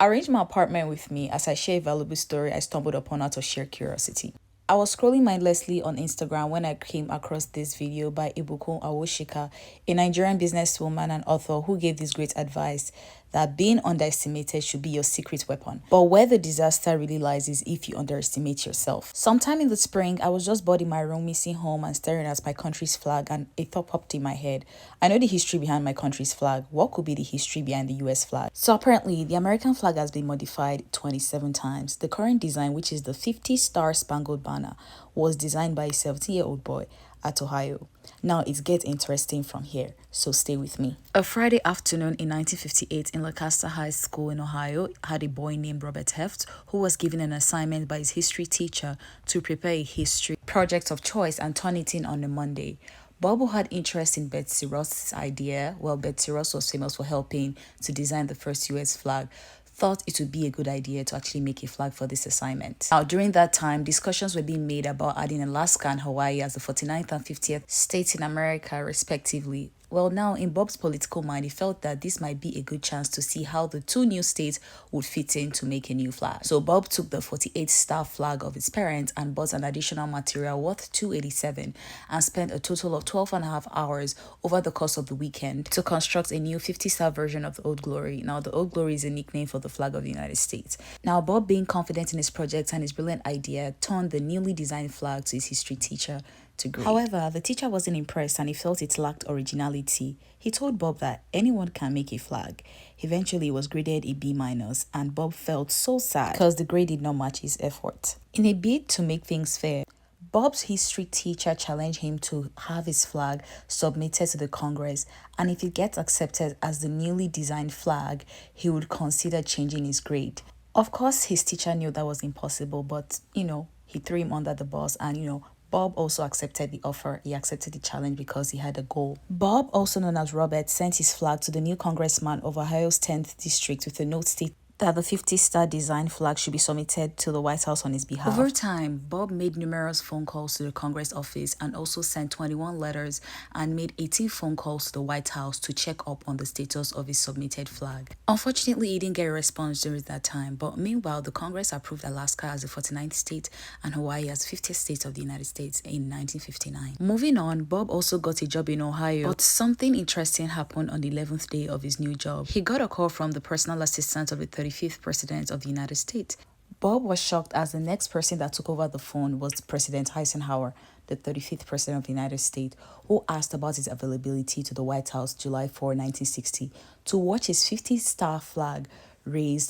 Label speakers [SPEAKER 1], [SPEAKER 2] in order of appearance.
[SPEAKER 1] Arrange my apartment with me as I share a valuable story I stumbled upon out of sheer curiosity. I was scrolling mindlessly on Instagram when I came across this video by Ibukun Awoshika, a Nigerian businesswoman and author who gave this great advice that being underestimated should be your secret weapon. But where the disaster really lies is if you underestimate yourself. Sometime in the spring, I was just bored in my room, missing home and staring at my country's flag, and a thought popped in my head. I know the history behind my country's flag. What could be the history behind the US flag? So apparently, the American flag has been modified 27 times. The current design, which is the 50-star spangled banner, was designed by a 17-year-old boy at Ohio. Now it gets interesting from here, so stay with me. A Friday afternoon in 1958 in Lancaster High School in Ohio had a boy named Robert Heft who was given an assignment by his history teacher to prepare a history project of choice and turn it in on a Monday. Bob, who had interest in Betsy Ross's idea, well, Betsy Ross was famous for helping to design the first US flag, thought it would be a good idea to actually make a flag for this assignment. Now, during that time, discussions were being made about adding Alaska and Hawaii as the 49th and 50th states in America, respectively. Well, now, in Bob's political mind, he felt that this might be a good chance to see how the two new states would fit in to make a new flag. So Bob took the 48-star flag of his parents and bought an additional material worth $287 and spent a total of 12.5 hours over the course of the weekend to construct a new 50-star version of the Old Glory. Now, the Old Glory is a nickname for the flag of the United States. Now, Bob, being confident in his project and his brilliant idea, turned the newly designed flag to his history teacher to grade. However, the teacher wasn't impressed and he felt it lacked originality. He told Bob that anyone can make a flag. Eventually, it was graded a B-, and Bob felt so sad because the grade did not match his effort. In a bid to make things fair, Bob's history teacher challenged him to have his flag submitted to the Congress, and if it gets accepted as the newly designed flag, he would consider changing his grade. Of course, his teacher knew that was impossible, but, he threw him under the bus and, Bob also accepted the offer. He accepted the challenge because he had a goal. Bob, also known as Robert, sent his flag to the new congressman of Ohio's 10th district with a note stating that the 50-star design flag should be submitted to the White House on his behalf. Over time, Bob made numerous phone calls to the Congress office and also sent 21 letters and made 18 phone calls to the White House to check up on the status of his submitted flag. Unfortunately, he didn't get a response during that time, but meanwhile, the Congress approved Alaska as the 49th state and Hawaii as 50th state of the United States in 1959. Moving on, Bob also got a job in Ohio, but something interesting happened on the 11th day of his new job. He got a call from the personal assistant of the 35th President of the United States. Bob was shocked as the next person that took over the phone was President Eisenhower, the 35th President of the United States, who asked about his availability to the White House July 4, 1960, to watch his 50-star flag raised